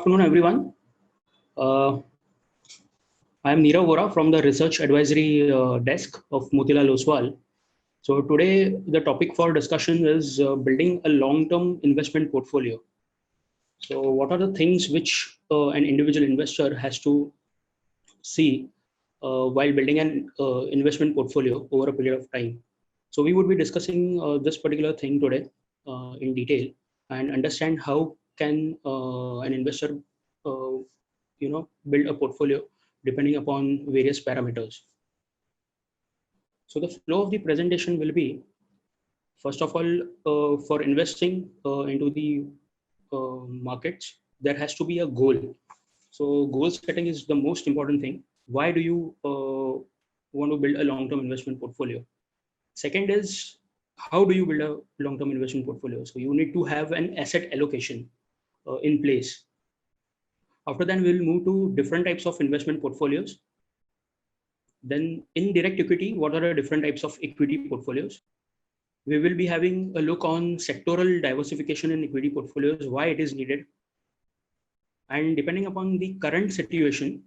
afternoon, everyone. Uh, I am Neerav Vora from the Research Advisory Desk of Motilal Oswal. So today, the topic for discussion is building a long-term investment portfolio. So what are the things which an individual investor has to see while building an investment portfolio over a period of time? So we would be discussing this particular thing today in detail and understand how can an investor build a portfolio depending upon various parameters. So the flow of the presentation will be, first of all, for investing into the markets, there has to be a goal. So goal setting is the most important thing. Why do you want to build a long-term investment portfolio? Second is, how do you build a long-term investment portfolio? So you need to have an asset allocation in place. After that, we'll move to different types of investment portfolios. Then in direct equity, what are the different types of equity portfolios? We will be having a look on sectoral diversification in equity portfolios, why it is needed. And depending upon the current situation,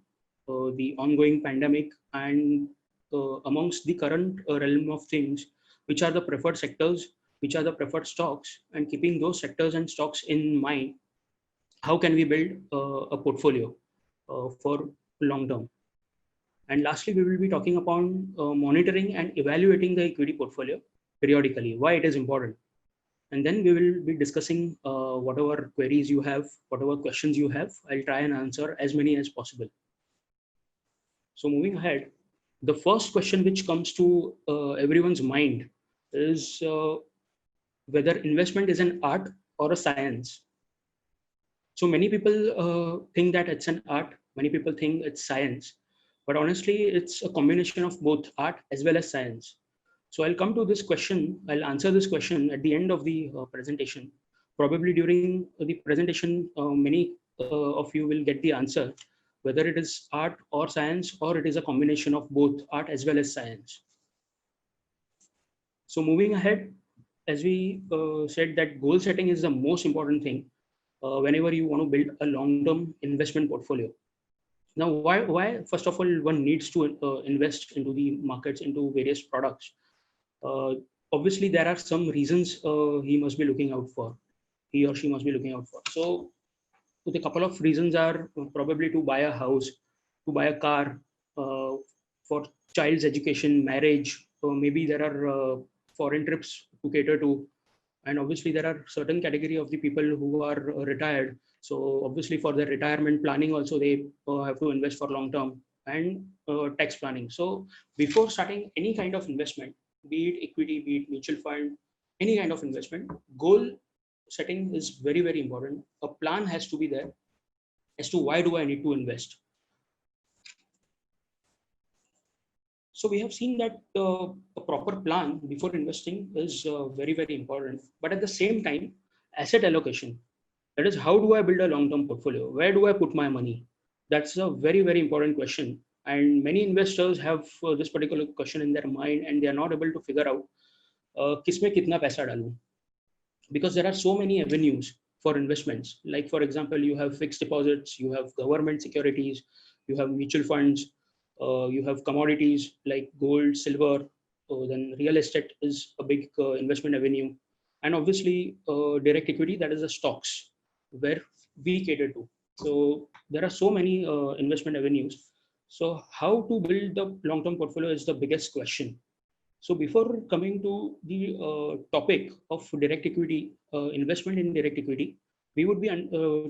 the ongoing pandemic and amongst the current realm of things, which are the preferred sectors, which are the preferred stocks, and keeping those sectors and stocks in mind, how can we build a portfolio for long term? And lastly, we will be talking upon monitoring and evaluating the equity portfolio periodically, why it is important. And then we will be discussing whatever queries you have, whatever questions you have. I'll try and answer as many as possible. So moving ahead, the first question which comes to everyone's mind is whether investment is an art or a science. So many people think that it's an art, many people think it's science, but honestly, it's a combination of both art as well as science. So I'll come to this question, I'll answer this question at the end of the presentation. Probably during the presentation, many of you will get the answer, whether it is art or science, or it is a combination of both art as well as science. So moving ahead, as we said that goal setting is the most important thing whenever you want to build a long-term investment portfolio. Now, why first of all, one needs to invest into the markets, into various products? Obviously, there are some reasons he must be looking out for, he or she must be looking out for. So the couple of reasons are probably to buy a house, to buy a car, for child's education, marriage, maybe there are foreign trips to cater to. And obviously there are certain category of the people who are retired. So obviously for their retirement planning also, they have to invest for long term, and tax planning. So before starting any kind of investment, be it equity, be it mutual fund, any kind of investment, goal setting is very, very important. A plan has to be there as to why do I need to invest. So we have seen that a proper plan before investing is very, very important. But at the same time, asset allocation, that is, how do I build a long-term portfolio? Where do I put my money? That's a very, very important question. And many investors have this particular question in their mind, and they are not able to figure out kisme kitna paisa dalu. Because there are so many avenues for investments. Like for example, you have fixed deposits, you have government securities, you have mutual funds, you have commodities like gold, silver, then real estate is a big investment avenue. And obviously direct equity, that is the stocks where we cater to. So there are so many investment avenues. So how to build the long-term portfolio is the biggest question. So before coming to the topic of direct equity, investment in direct equity, we would be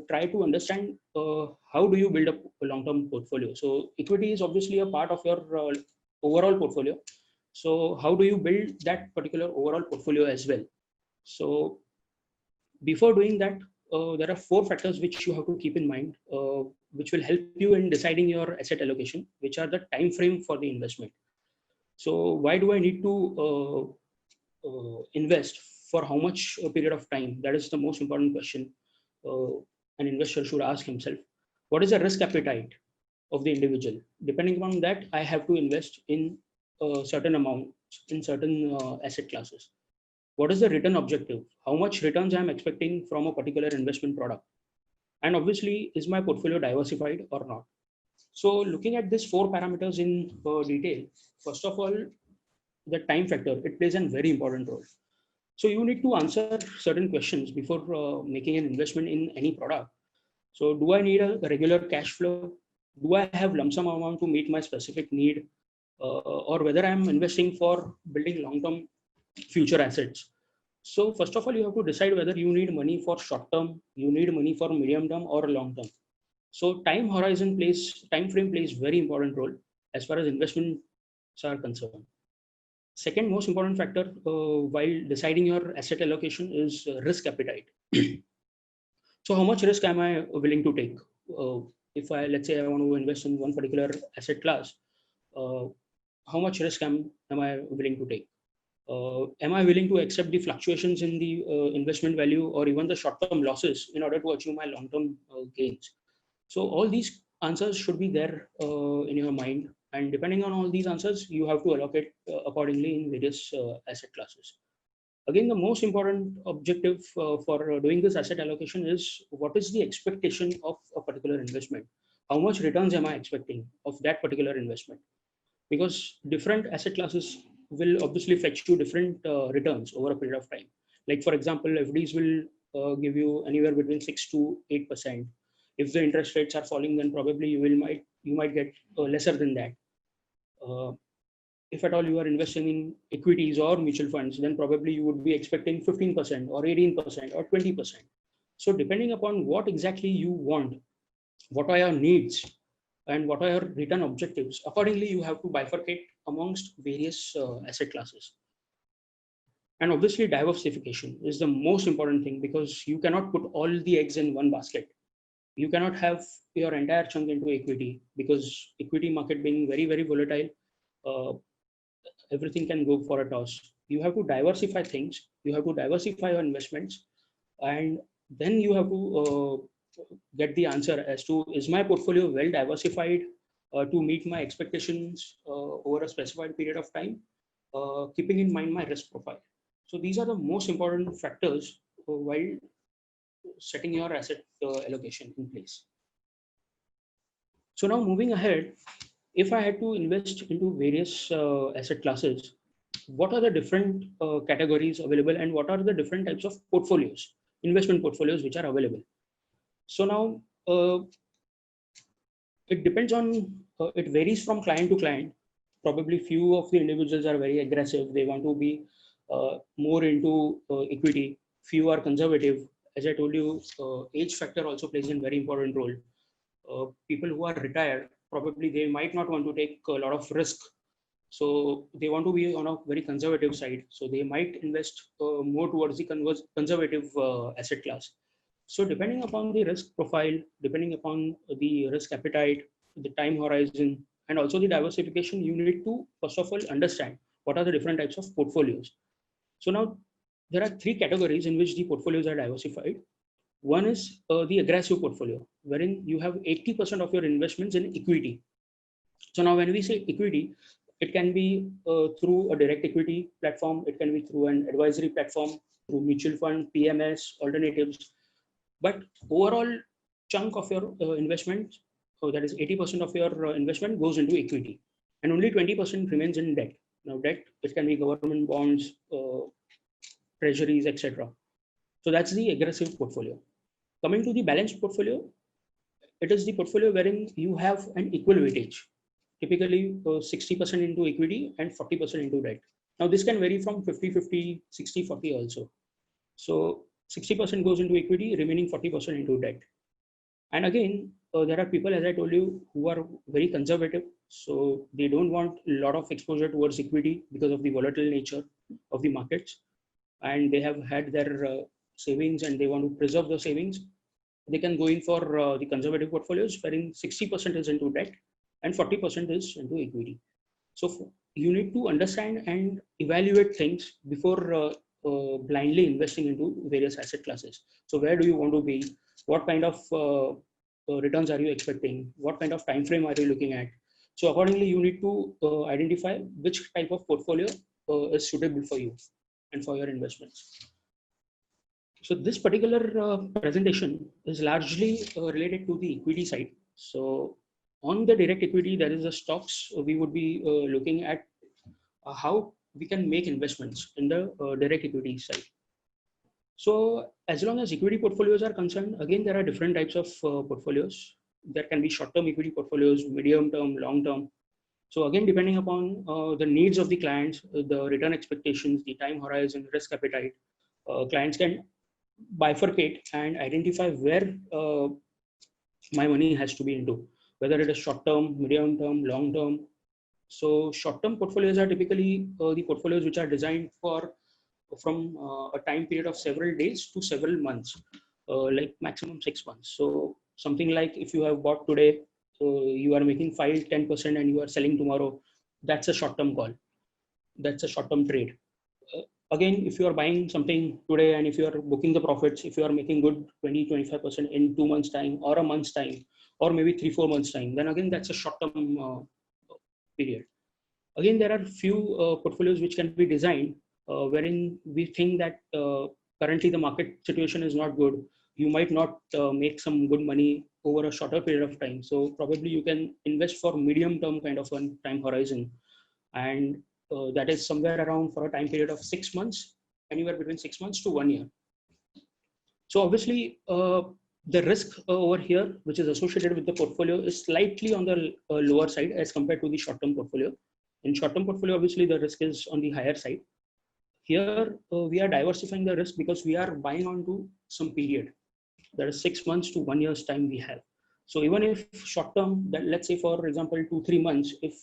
try to understand how do you build up a long-term portfolio. So equity is obviously a part of your overall portfolio. So how do you build that particular overall portfolio as well? So before doing that, there are 4 factors which you have to keep in mind, which will help you in deciding your asset allocation, which are the time frame for the investment. So why do I need to invest for how much a period of time? That is the most important question an investor should ask himself. What is the risk appetite of the individual? Depending on that, I have to invest in a certain amount in certain asset classes. What is the return objective? How much returns I am expecting from a particular investment product? And obviously, is my portfolio diversified or not? So looking at these four parameters in detail, first of all, the time factor, it plays a very important role. So you need to answer certain questions before making an investment in any product. So do I need a regular cash flow? Do I have lump sum amount to meet my specific need? Or whether I'm investing for building long-term future assets. So first of all, you have to decide whether you need money for short term, you need money for medium term or long term. So time frame plays very important role as far as investments are concerned. Second most important factor while deciding your asset allocation is risk appetite. So how much risk am I willing to take? If I, let's say I want to invest in one particular asset class, uh, how much risk am I willing to take? Am I willing to accept the fluctuations in the investment value or even the short-term losses in order to achieve my long-term gains? So all these answers should be there in your mind, and depending on all these answers, you have to allocate accordingly in various asset classes. Again, the most important objective for doing this asset allocation is what is the expectation of a particular investment? How much returns am I expecting of that particular investment? Because different asset classes will obviously fetch you different returns over a period of time. Like for example, FDs will give you anywhere between 6 to 8%. If the interest rates are falling, then probably you might get lesser than that. Uh, if at all you are investing in equities or mutual funds, then probably you would be expecting 15% or 18% or 20%. So depending upon what exactly you want, what are your needs, and what are your return objectives, accordingly you have to bifurcate amongst various asset classes. And obviously diversification is the most important thing, because you cannot put all the eggs in one basket. You cannot have your entire chunk into equity, because equity market being very very volatile, uh, everything can go for a toss. You have to diversify things, you have to diversify your investments, and then you have to get the answer as to, is my portfolio well diversified to meet my expectations over a specified period of time, keeping in mind my risk profile. So these are the most important factors while setting your asset allocation in place. So now moving ahead, if I had to invest into various asset classes, what are the different categories available and what are the different types of portfolios, investment portfolios which are available? So now it depends on, it varies from client to client. Probably few of the individuals are very aggressive. They want to be more into equity. Few are conservative. As I told you, age factor also plays a very important role. People who are retired, probably they might not want to take a lot of risk. So they want to be on a very conservative side. So they might invest more towards the conservative asset class. So depending upon the risk profile, depending upon the risk appetite, the time horizon, and also the diversification, you need to first of all understand what are the different types of portfolios. So now there are three categories in which the portfolios are diversified. One is the aggressive portfolio, wherein you have 80% of your investments in equity. So now when we say equity, it can be through a direct equity platform, it can be through an advisory platform, through mutual fund, PMS, alternatives. But overall chunk of your investment, so that is 80% of your investment goes into equity, and only 20% remains in debt. Now debt, it can be government bonds, treasuries, etc. So that's the aggressive portfolio. Coming to the balanced portfolio, it is the portfolio wherein you have an equal weightage, typically 60% into equity and 40% into debt. Now this can vary from 50-50, 60-40 also. So 60% goes into equity, remaining 40% into debt. And again, there are people, as I told you, who are very conservative. So they don't want a lot of exposure towards equity because of the volatile nature of the markets. And they have had their savings and they want to preserve the savings. They can go in for the conservative portfolios, wherein 60% is into debt and 40% is into equity. So you need to understand and evaluate things before blindly investing into various asset classes. So where do you want to be? What kind of returns are you expecting? What kind of time frame are you looking at? So accordingly, you need to identify which type of portfolio is suitable for you and for your investments. So this particular presentation is largely related to the equity side. So on the direct equity, there is the stocks. We would be looking at how we can make investments in the direct equity side. So as long as equity portfolios are concerned, again, there are different types of portfolios. There can be short-term equity portfolios, medium-term, long-term. So again, depending upon the needs of the clients, the return expectations, the time horizon, risk appetite, clients can bifurcate and identify where my money has to be into, whether it is short-term, medium-term, long-term. So short-term portfolios are typically the portfolios which are designed for from a time period of several days to several months, like maximum 6 months. So something like if you have bought today, you are making 5-10% and you are selling tomorrow, that's a short-term call. That's a short-term trade. Again, if you are buying something today and if you are booking the profits, if you are making good 20-25% in 2 months time or a month's time, or maybe 3-4 months time, then again, that's a short-term period. Again, there are few portfolios which can be designed wherein we think that currently the market situation is not good. You might not make some good money over a shorter period of time. So probably you can invest for medium term kind of a time horizon. And that is somewhere around for a time period of 6 months, anywhere between 6 months to 1 year. So obviously, the risk over here, which is associated with the portfolio, is slightly on the lower side as compared to the short-term portfolio. In short-term portfolio, obviously, the risk is on the higher side. Here, we are diversifying the risk because we are buying onto some period. That is 6 months to 1 year's time we have. So even if short-term, that let's say for example 2-3 months, if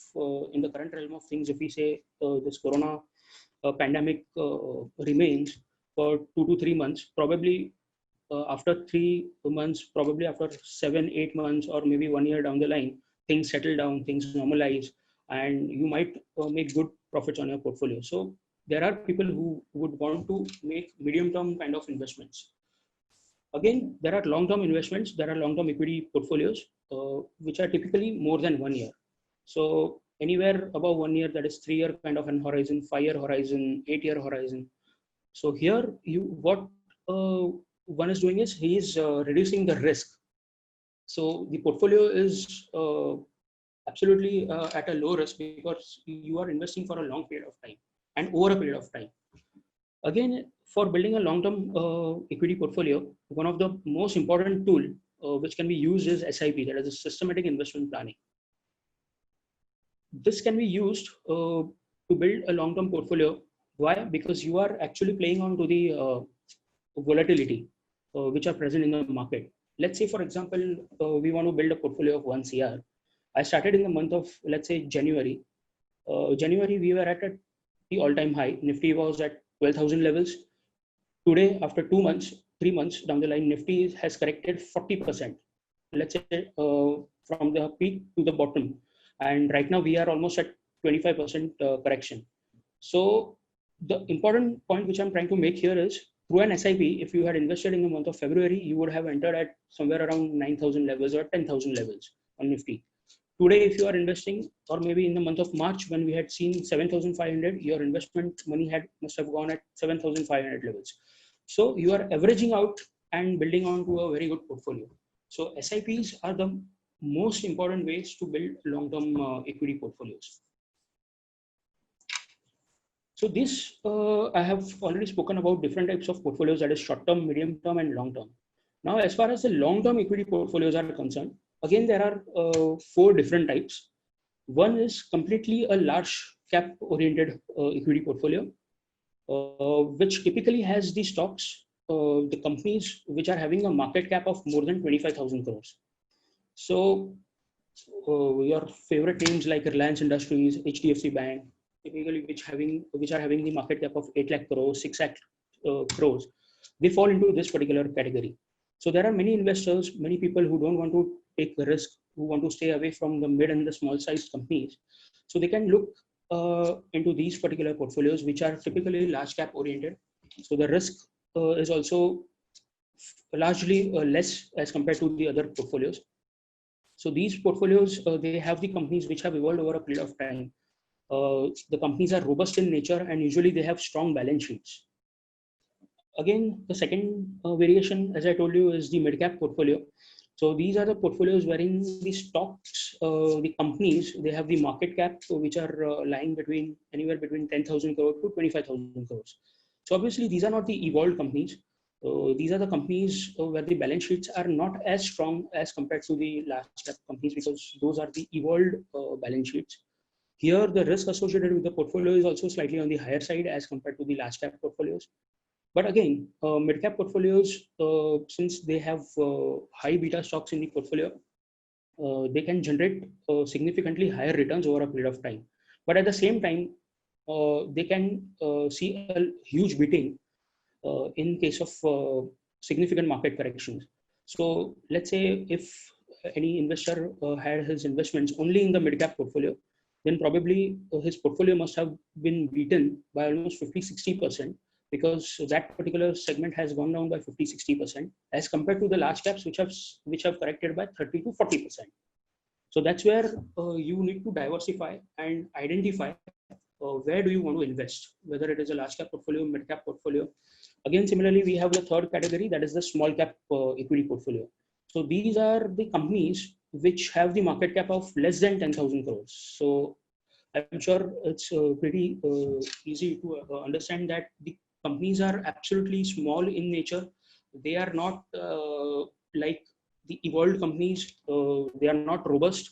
in the current realm of things, if we say this corona pandemic remains for 2 to 3 months, probably after 3 months, probably after 7-8 months, or maybe 1 year down the line, things settle down, things normalize, and you might make good profits on your portfolio. So there are people who would want to make medium-term kind of investments. Again, there are long-term investments, there are long-term equity portfolios, which are typically more than 1 year. So anywhere above 1 year, that is 3 year kind of an horizon, 5 year horizon, 8 year horizon. So here, what one is doing is he is reducing the risk. So the portfolio is absolutely at a low risk because you are investing for a long period of time and over a period of time. Again, for building a long-term equity portfolio, one of the most important tool which can be used is SIP, that is a systematic investment planning. This can be used to build a long-term portfolio. Why? Because you are actually playing on to the volatility which are present in the market. Let's say, for example, we want to build a portfolio of 1 CR. I started in the month of, let's say, January. January, we were at the all-time high. Nifty was at 12,000 levels. Today, after 2 months, 3 months down the line, Nifty has corrected 40%. Let's say from the peak to the bottom. And right now we are almost at 25% correction. So the important point which I'm trying to make here is through an SIP, if you had invested in the month of February, you would have entered at somewhere around 9,000 levels or 10,000 levels on Nifty. Today, if you are investing, or maybe in the month of March when we had seen 7,500, your investment money must have gone at 7,500 levels. So you are averaging out and building on to a very good portfolio. So SIPs are the most important ways to build long-term equity portfolios. So this, I have already spoken about different types of portfolios, that is short-term, medium-term, and long-term. Now, as far as the long-term equity portfolios are concerned, again, there are 4 different types. One is completely a large cap oriented equity portfolio, which typically has the stocks, the companies which are having a market cap of more than 25,000 crores. So your favorite names like Reliance Industries, HDFC Bank, typically which are having the market cap of 8 lakh crores, 6 lakh crores, they fall into this particular category. So there are many investors, many people who don't want to take the risk, who want to stay away from the mid and the small sized companies. So they can look into these particular portfolios, which are typically large cap oriented. So the risk is also largely less as compared to the other portfolios. So these portfolios, they have the companies which have evolved over a period of time. The companies are robust in nature and usually they have strong balance sheets. Again, the second variation, as I told you, is the mid-cap portfolio. So these are the portfolios wherein the stocks, the companies, they have the market cap, which are lying between anywhere between 10,000 crore to 25,000 crores. So obviously, these are not the evolved companies. These are the companies where the balance sheets are not as strong as compared to the large cap companies, because those are the evolved balance sheets. Here, the risk associated with the portfolio is also slightly on the higher side as compared to the large cap portfolios. But again, mid-cap portfolios, since they have high beta stocks in the portfolio, they can generate significantly higher returns over a period of time. But at the same time, they can see a huge beating in case of significant market corrections. So let's say if any investor had his investments only in the mid-cap portfolio, then probably his portfolio must have been beaten by almost 50-60%, because that particular segment has gone down by 50-60% as compared to the large caps, which have corrected by 30 to 40%. So that's where you need to diversify and identify where do you want to invest, whether it is a large cap portfolio, mid cap portfolio. Again, similarly, we have the third category, that is the small cap equity portfolio. So these are the companies which have the market cap of less than 10,000 crores. So I'm sure it's pretty easy to understand that the companies are absolutely small in nature. They are not like the evolved companies. They are not robust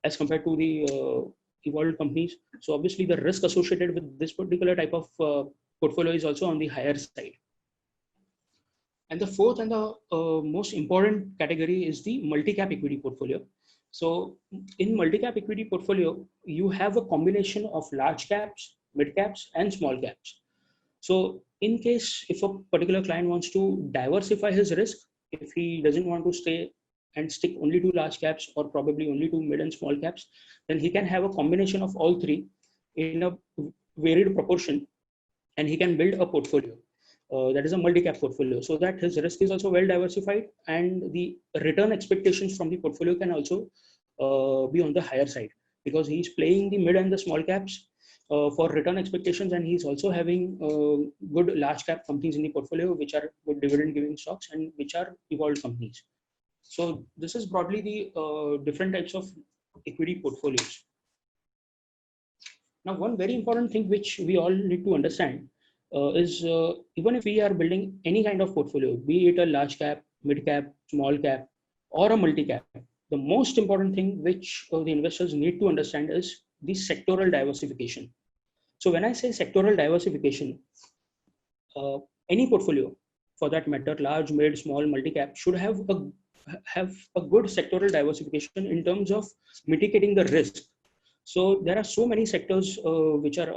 as compared to the evolved companies. So obviously, the risk associated with this particular type of portfolio is also on the higher side. And the fourth and the most important category is the multi-cap equity portfolio. So in multi-cap equity portfolio, you have a combination of large caps, mid caps, and small caps. So in case if a particular client wants to diversify his risk, if he doesn't want to stay and stick only to large caps or probably only to mid and small caps, then he can have a combination of all three in a varied proportion, and he can build a portfolio that is a multi-cap portfolio, so that his risk is also well diversified and the return expectations from the portfolio can also be on the higher side, because he's playing the mid and the small caps for return expectations, and he's also having good large cap companies in the portfolio which are good dividend giving stocks and which are evolved companies. So this is broadly the different types of equity portfolios. Now, one very important thing which we all need to understand is even if we are building any kind of portfolio, be it a large cap, mid cap, small cap, or a multi cap, the most important thing which the investors need to understand is the sectoral diversification. So when I say sectoral diversification, any portfolio for that matter, large, mid, small, multi cap, should have a good sectoral diversification in terms of mitigating the risk. So there are so many sectors which are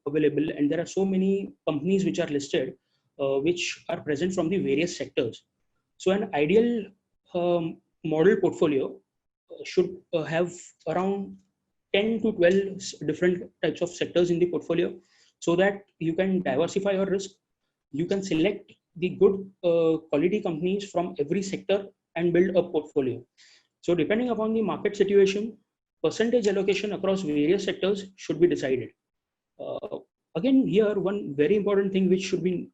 available, and there are so many companies which are listed, which are present from the various sectors. So an ideal model portfolio should have around 10 to 12 different types of sectors in the portfolio, so that you can diversify your risk. You can select the good quality companies from every sector and build a portfolio. So depending upon the market situation, percentage allocation across various sectors should be decided. Uh, Again, here one very important thing which should be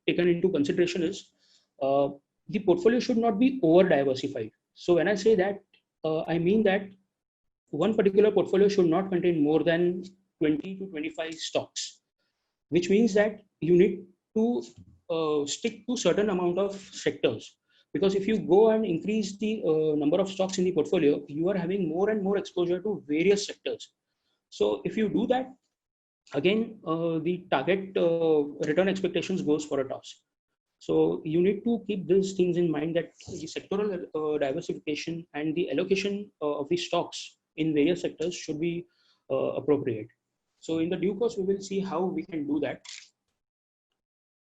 taken into consideration is uh, the portfolio should not be over diversified. So when I say that, I mean that one particular portfolio should not contain more than 20 to 25 stocks, which means that you need to stick to certain amount of sectors, because if you go and increase the number of stocks in the portfolio, you are having more and more exposure to various sectors. So if you do that, again the target return expectations goes for a toss. So you need to keep these things in mind, that the sectoral diversification and the allocation of the stocks in various sectors should be appropriate. So in the due course, we will see how we can do that.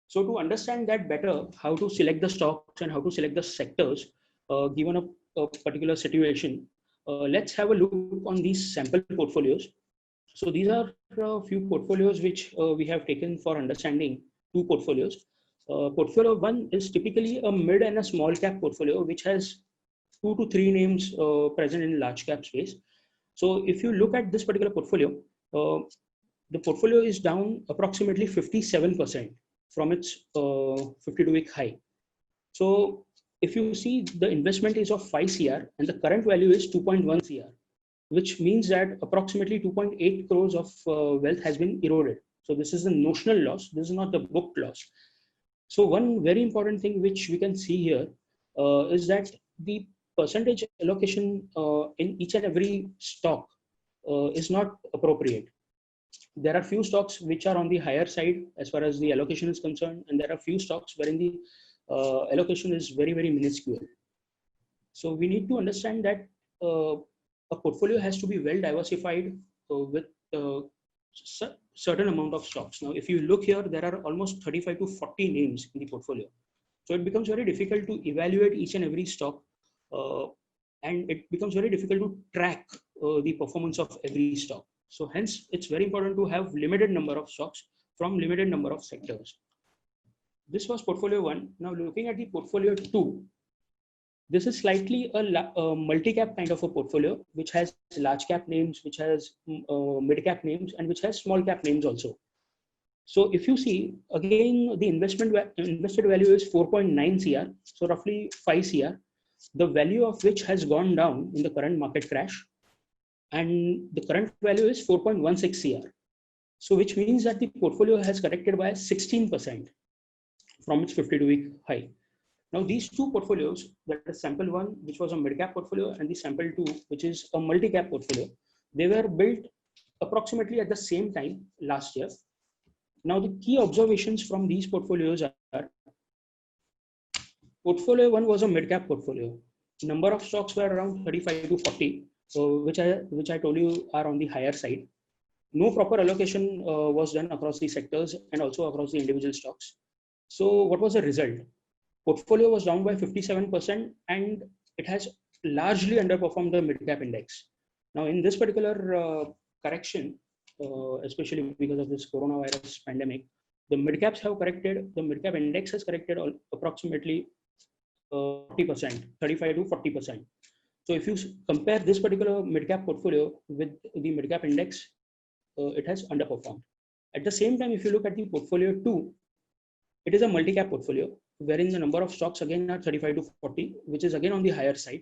So to understand that better, how to select the stocks and how to select the sectors, given a particular situation, let's have a look on these sample portfolios. So these are a few portfolios which we have taken for understanding two portfolios. Portfolio one is typically a mid and a small cap portfolio, which has 2 to 3 names present in large cap space. So if you look at this particular portfolio, the portfolio is down approximately 57%. from its 52-week high. So if you see, the investment is of 5 CR and the current value is 2.1 CR, which means that approximately 2.8 crores of wealth has been eroded. So this is the notional loss. This is not the book loss. So one very important thing which we can see here is that the percentage allocation in each and every stock is not appropriate. There are few stocks which are on the higher side as far as the allocation is concerned, and there are few stocks wherein the allocation is very, very minuscule. So we need to understand that a portfolio has to be well diversified with certain amount of stocks. Now, if you look here, there are almost 35 to 40 names in the portfolio. So it becomes very difficult to evaluate each and every stock, and it becomes very difficult to track the performance of every stock. So hence, it's very important to have limited number of stocks from limited number of sectors. This was portfolio 1. Now looking at the portfolio 2, this is slightly a multi-cap kind of a portfolio, which has large cap names, which has mid-cap names, and which has small cap names also. So if you see, again, the invested value is 4.9 CR, so roughly 5 CR, the value of which has gone down in the current market crash, and the current value is 4.16 CR. So which means that the portfolio has corrected by 16% from its 52-week high. Now these two portfolios, that is sample 1, which was a mid-cap portfolio, and the sample 2, which is a multi-cap portfolio, they were built approximately at the same time last year. Now the key observations from these portfolios are, portfolio 1 was a mid-cap portfolio. Number of stocks were around 35 to 40, which I told you are on the higher side. No proper allocation was done across the sectors and also across the individual stocks. So what was the result? Portfolio was down by 57% and it has largely underperformed the mid-cap index. Now in this particular correction, especially because of this coronavirus pandemic, the mid-caps have corrected, the mid-cap index has corrected approximately 40%, 35 to 40%. So if you compare this particular mid-cap portfolio with the mid-cap index, it has underperformed. At the same time, if you look at the portfolio 2, it is a multi-cap portfolio, wherein the number of stocks again are 35 to 40, which is again on the higher side.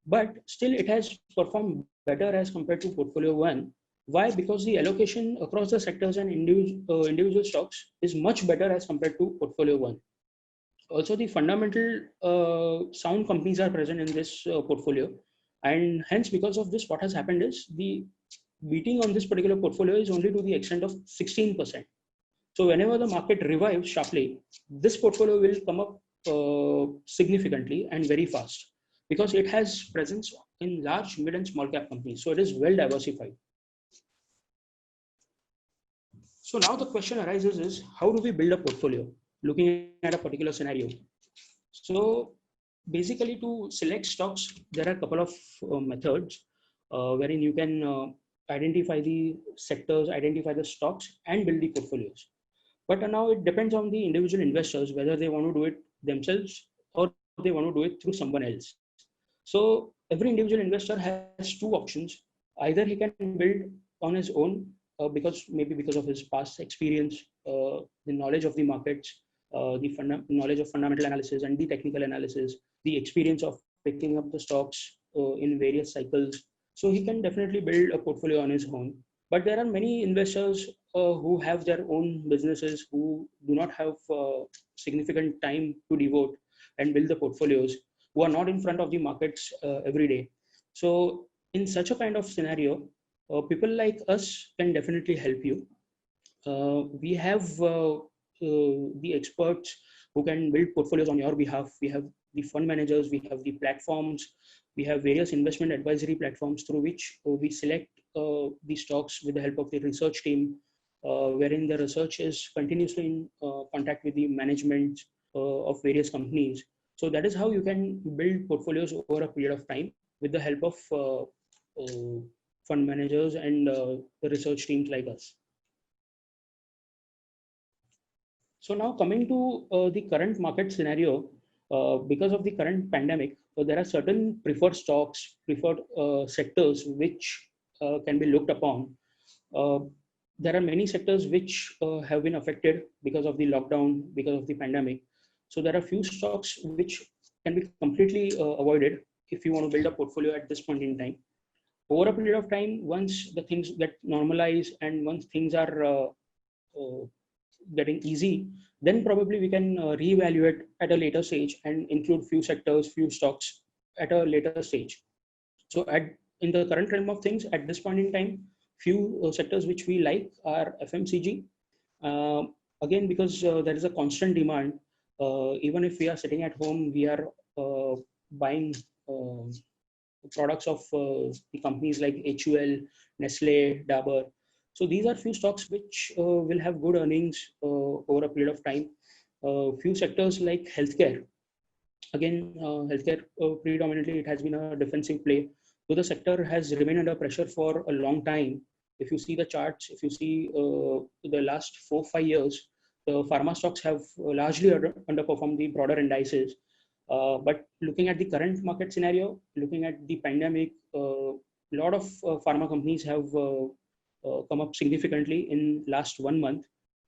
But still it has performed better as compared to portfolio 1. Why? Because the allocation across the sectors and individual stocks is much better as compared to portfolio 1. Also, the fundamental sound companies are present in this portfolio. And hence, because of this, what has happened is the beating on this particular portfolio is only to the extent of 16%. So whenever the market revives sharply, this portfolio will come up significantly and very fast because it has presence in large, mid and small cap companies. So it is well diversified. So now the question arises is, how do we build a portfolio looking at a particular scenario? So basically, to select stocks, there are a couple of methods wherein you can identify the sectors, identify the stocks and build the portfolios. But now it depends on the individual investors whether they want to do it themselves or they want to do it through someone else. So every individual investor has two options. Either he can build on his own because of his past experience, the knowledge of the markets, the knowledge of fundamental analysis and the technical analysis, the experience of picking up the stocks in various cycles. So he can definitely build a portfolio on his own. But there are many investors who have their own businesses, who do not have significant time to devote and build the portfolios, who are not in front of the markets every day. So in such a kind of scenario, people like us can definitely help you. We have the experts who can build portfolios on your behalf. We have the fund managers, we have the platforms, we have various investment advisory platforms through which we select the stocks with the help of the research team, wherein the research is continuously in contact with the management of various companies. So that is how you can build portfolios over a period of time with the help of fund managers and the research teams like us. So now coming to the current market scenario, because of the current pandemic, there are certain preferred stocks, preferred sectors which can be looked upon. there are many sectors which have been affected because of the lockdown, because of the pandemic. So there are few stocks which can be completely avoided if you want to build a portfolio at this point in time. Over a period of time, once the things get normalized and once things are uh, getting easy, then probably we can reevaluate at a later stage and include few sectors, few stocks at a later stage. So at in the current realm of things, at this point in time, few sectors which we like are FMCG. Uh, Again, because there is a constant demand. Even if we are sitting at home, we are buying products of the companies like HUL, Nestle, Dabur. So these are few stocks which will have good earnings over a period of time. Few sectors like healthcare. Again, healthcare predominantly it has been a defensive play. So the sector has remained under pressure for a long time. If you see the charts, if you see the last 4-5 years, the pharma stocks have largely underperformed the broader indices. But looking at the current market scenario, looking at the pandemic, a lot of pharma companies have come up significantly in last 1 month,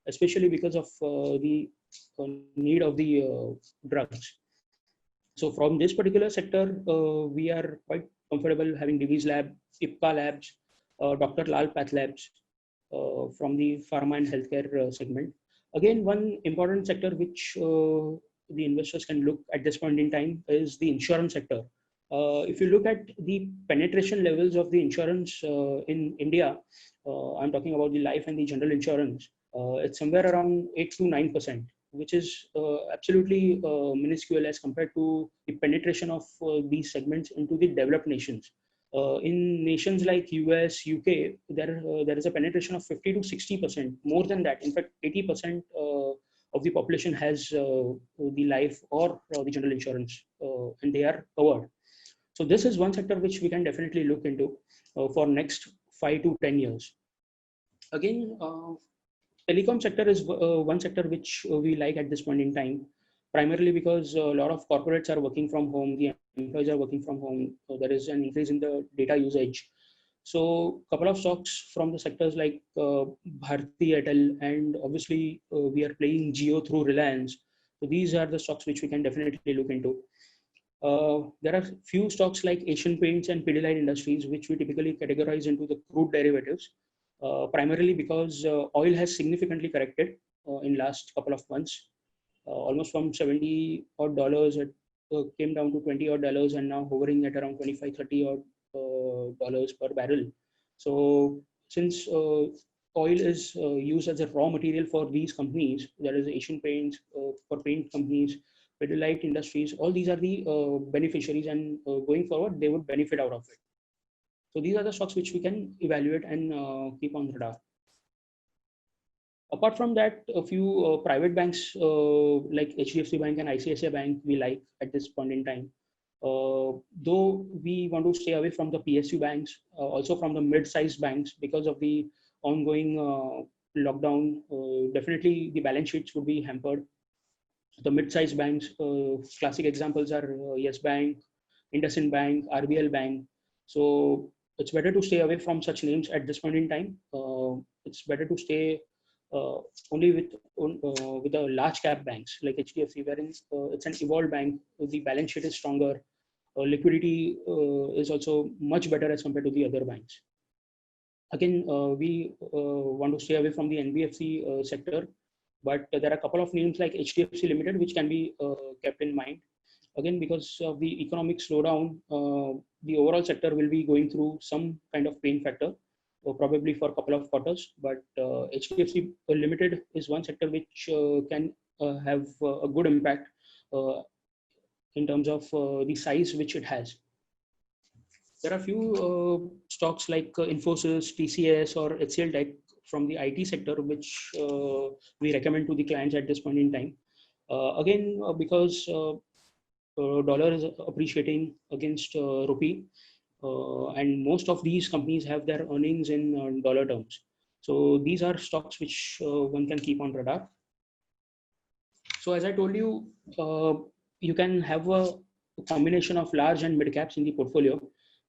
especially because of the need of the drugs. So from this particular sector, we are quite comfortable having Divi's Lab, IPCA Labs, Dr. Lal Path Labs from the pharma and healthcare segment. Again, one important sector which the investors can look at this point in time is the insurance sector. If you look at the penetration levels of the insurance in India, I'm talking about the life and the general insurance, it's somewhere around 8 to 9%, which is absolutely minuscule as compared to the penetration of these segments into the developed nations. In nations like US, UK, there is a penetration of 50 to 60%, more than that. In fact, 80% of the population has the life or the general insurance, and they are covered. So this is one sector which we can definitely look into for next 5 to 10 years. Again, telecom sector is one sector which we like at this point in time, primarily because a lot of corporates are working from home, the employees are working from home, so there is an increase in the data usage. So couple of stocks from the sectors like Bharti Airtel, and obviously we are playing Jio through Reliance. So these are the stocks which we can definitely look into. There are few stocks like Asian Paints and Pidilite Industries, which we typically categorize into the crude derivatives, primarily because oil has significantly corrected in last couple of months, almost from 70 odd dollars, it came down to 20 odd dollars, and now hovering at around 25, 30 odd dollars per barrel. So since oil is used as a raw material for these companies, that is Asian Paints, for paint companies, Pidilite Industries, all these are the beneficiaries, and going forward, they would benefit out of it. So these are the stocks which we can evaluate and keep on radar. Apart from that, a few private banks like HDFC Bank and ICICI Bank we like at this point in time. Though we want to stay away from the PSU banks, also from the mid-sized banks because of the ongoing lockdown. Definitely, the balance sheets would be hampered. The mid-sized banks, classic examples are Yes Bank, IndusInd Bank, RBL Bank. So it's better to stay away from such names at this point in time. It's better to stay uh, only with the large cap banks like HDFC, wherein it's an evolved bank. The balance sheet is stronger. Liquidity is also much better as compared to the other banks. Again, we want to stay away from the NBFC sector, but there are a couple of names like HDFC Limited which can be kept in mind. Again, because of the economic slowdown, the overall sector will be going through some kind of pain factor, probably for a couple of quarters. But HDFC Limited is one sector which can have a good impact uh, in terms of the size which it has. There are few stocks like Infosys, TCS, or HCL Tech from the IT sector, which we recommend to the clients at this point in time. Again, because dollar is appreciating against rupee, and most of these companies have their earnings in dollar terms. So these are stocks which one can keep on radar. So as I told you, you can have a combination of large and mid caps in the portfolio.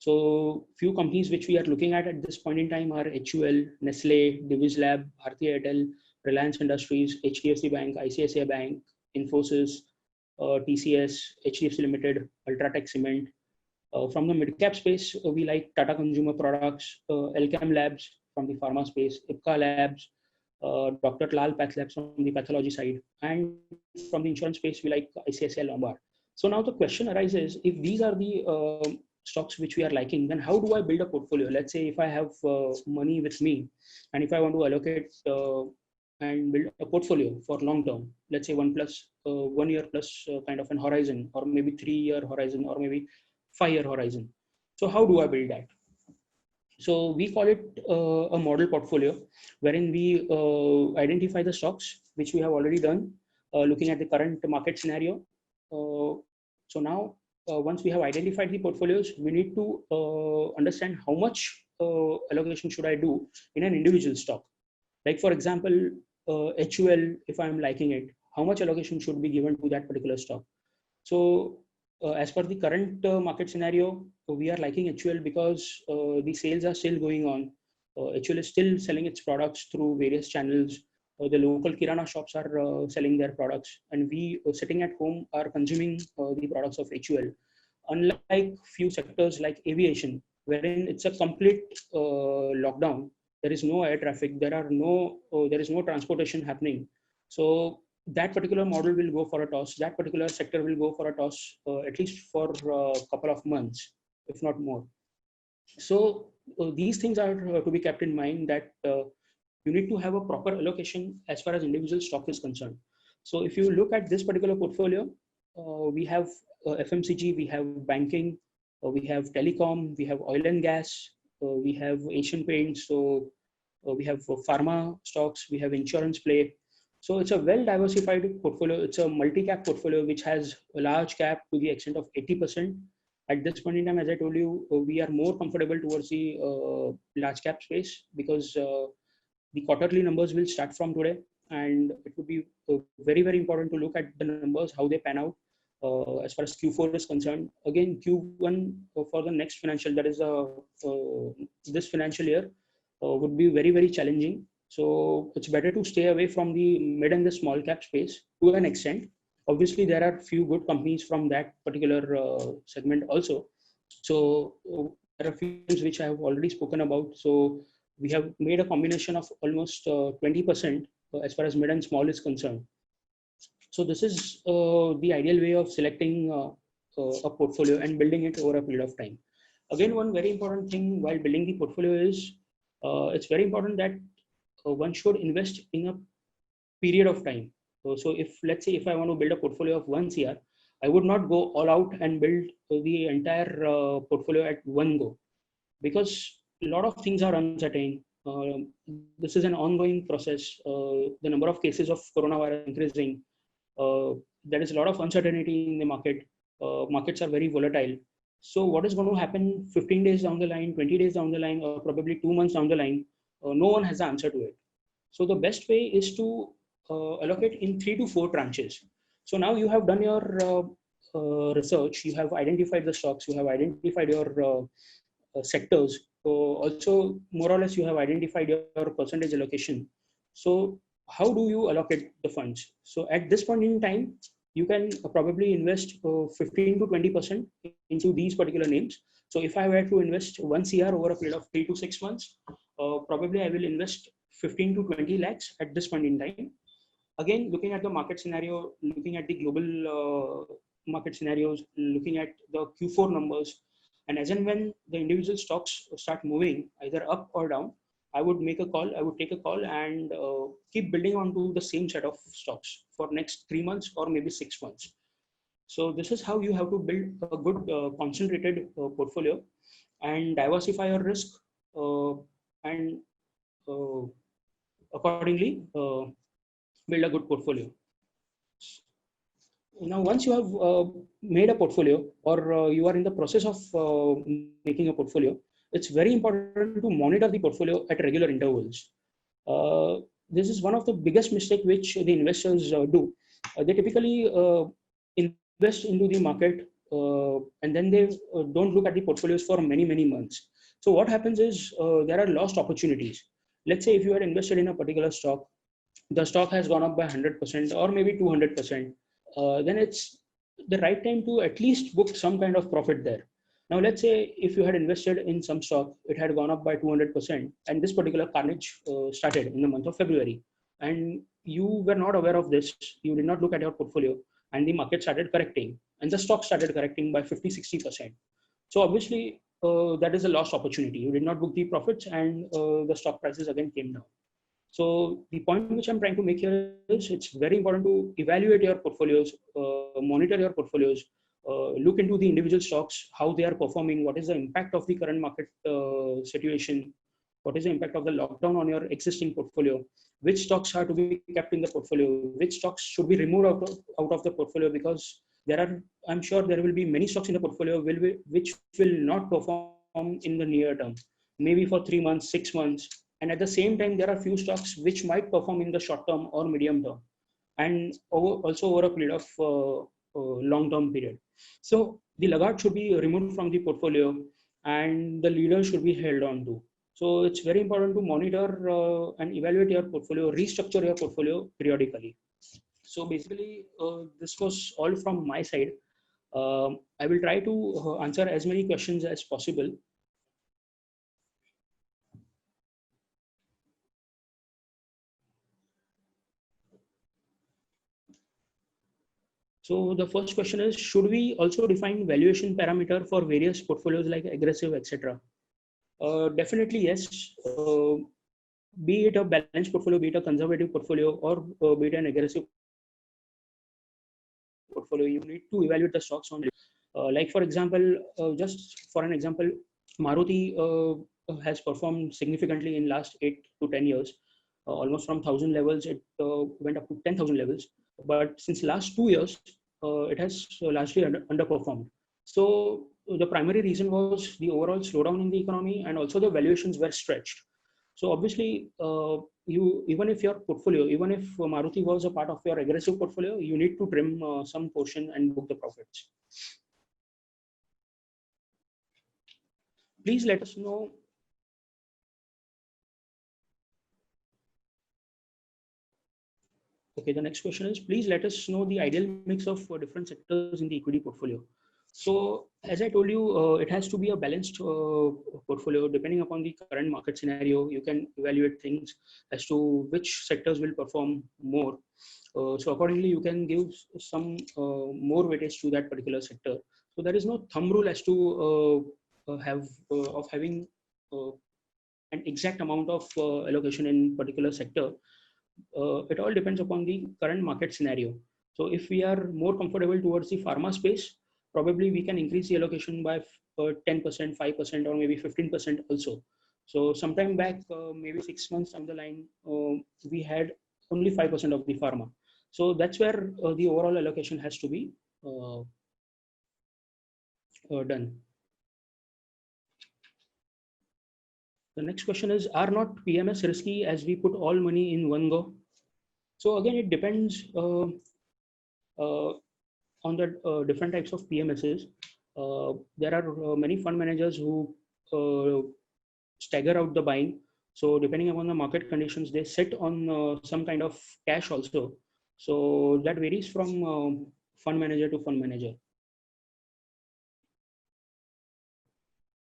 So few companies which we are looking at this point in time are HUL, Nestle, Divi's Lab, Bharti Airtel, Reliance Industries, HDFC Bank, ICICI Bank, Infosys, TCS, HDFC Limited, Ultratech Cement. From the mid-cap space, we like Tata Consumer Products, Elcam Labs from the pharma space, Ipca Labs, Dr. Lal Path Labs from the pathology side, and from the insurance space, we like ICICI Lombard. So now the question arises, if these are the stocks which we are liking, then how do I build a portfolio? Let's say if I have money with me, and if I want to allocate and build a portfolio for long term, let's say 1 year plus kind of an horizon, or maybe 3 year horizon, or maybe 5 year horizon. So how do I build that? So we call it a model portfolio, wherein we identify the stocks which we have already done, looking at the current market scenario. So now, once we have identified the portfolios, we need to understand how much allocation should I do in an individual stock. Like for example, HUL, if I'm liking it, how much allocation should be given to that particular stock? So as per the current market scenario, we are liking HUL because the sales are still going on. HUL is still selling its products through various channels. The local Kirana shops are selling their products, and we sitting at home are consuming the products of HUL. Unlike few sectors like aviation, wherein it's a complete lockdown, there is no air traffic, there is no transportation happening. So that particular model will go for a toss. That particular sector will go for a toss, at least for a couple of months, if not more. So these things are to be kept in mind, that you need to have a proper allocation as far as individual stock is concerned. So if you look at this particular portfolio, we have FMCG, we have banking, we have telecom, we have oil and gas, we have Asian Paints, so we have pharma stocks, we have insurance play. So it's a well diversified portfolio. It's a multi-cap portfolio which has a large cap to the extent of 80%. At this point in time, as I told you, we are more comfortable towards the large cap space, because the quarterly numbers will start from today, and it would be very, very important to look at the numbers, how they pan out as far as Q4 is concerned. Again, Q1 for the next financial, that is this financial year, would be very, very challenging. So it's better to stay away from the mid and the small cap space to an extent. Obviously, there are few good companies from that particular segment also. So there are few things which I have already spoken about. So we have made a combination of almost 20% as far as mid and small is concerned. So this is the ideal way of selecting a portfolio and building it over a period of time. Again, one very important thing while building the portfolio is it's very important that one should invest in a period of time. So if, let's say, if I want to build a portfolio of 1 CR, I would not go all out and build the entire portfolio at one go, because a lot of things are uncertain. This is an ongoing process. The number of cases of coronavirus increasing. There is a lot of uncertainty in the market. Markets are very volatile. So what is going to happen 15 days down the line, 20 days down the line, or probably 2 months down the line? No one has the answer to it. So the best way is to allocate in 3 to 4 tranches. So now you have done your research, you have identified the stocks, you have identified your sectors. So also, more or less, you have identified your percentage allocation. So how do you allocate the funds? So at this point in time, you can probably invest 15 to 20% into these particular names. So if I were to invest 1 CR over a period of 3 to 6 months, probably I will invest 15 to 20 lakhs at this point in time. Again, looking at the market scenario, looking at the global market scenarios, looking at the Q4 numbers, and as and when the individual stocks start moving either up or down, I would take a call and keep building onto the same set of stocks for next 3 months or maybe 6 months. So this is how you have to build a good concentrated portfolio and diversify your risk, and accordingly build a good portfolio. Now, once you have made a portfolio, or you are in the process of making a portfolio, it's very important to monitor the portfolio at regular intervals. This is one of the biggest mistakes which the investors do. They typically invest into the market and then they don't look at the portfolios for many months. So what happens is there are lost opportunities. Let's say if you had invested in a particular stock, the stock has gone up by 100% or maybe 200%, then it's the right time to at least book some kind of profit there. Now, let's say if you had invested in some stock, it had gone up by 200%, and this particular carnage started in the month of February, and you were not aware of this, you did not look at your portfolio, and the market started correcting, and the stock started correcting by 50-60%. So obviously, that is a lost opportunity. You did not book the profits, and the stock prices again came down. So the point which I'm trying to make here is it's very important to evaluate your portfolios, monitor your portfolios, look into the individual stocks, how they are performing, what is the impact of the current market situation, what is the impact of the lockdown on your existing portfolio, which stocks are to be kept in the portfolio, which stocks should be removed out of the portfolio, because I'm sure there will be many stocks in the portfolio which will not perform in the near term, maybe for 3 months, 6 months. And at the same time, there are few stocks which might perform in the short term or medium term, and also over a period of long-term period. So the laggard should be removed from the portfolio, and the leader should be held on to. So it's very important to monitor and evaluate your portfolio, restructure your portfolio periodically. So basically, this was all from my side. I will try to answer as many questions as possible. So the first question is, should we also define valuation parameter for various portfolios like aggressive, etc.? Definitely yes. Be it a balanced portfolio, be it a conservative portfolio, or be it an aggressive portfolio, you need to evaluate the stocks on. Like for example, just for an example, Maruti has performed significantly in last 8 to 10 years. Almost from 1,000 levels, it went up to 10,000 levels. But since last 2 years, it has largely underperformed. So the primary reason was the overall slowdown in the economy, and also the valuations were stretched. So obviously, even if your portfolio, even if Maruti was a part of your aggressive portfolio, you need to trim some portion and book the profits. Please let us know. Okay, the next question is, please let us know the ideal mix of different sectors in the equity portfolio. So as I told you, it has to be a balanced portfolio. Depending upon the current market scenario, you can evaluate things as to which sectors will perform more. So accordingly, you can give some more weightage to that particular sector. So there is no thumb rule as to having an exact amount of allocation in particular sector. It all depends upon the current market scenario. So if we are more comfortable towards the pharma space, probably we can increase the allocation by 10%, 5%, or maybe 15% also. So sometime back, maybe 6 months down the line, we had only 5% of the pharma. So that's where the overall allocation has to be done. The next question is, are not PMS risky as we put all money in one go? So again, it depends on the different types of PMSs. There are many fund managers who stagger out the buying. So depending upon the market conditions, they sit on some kind of cash also. So that varies from fund manager to fund manager.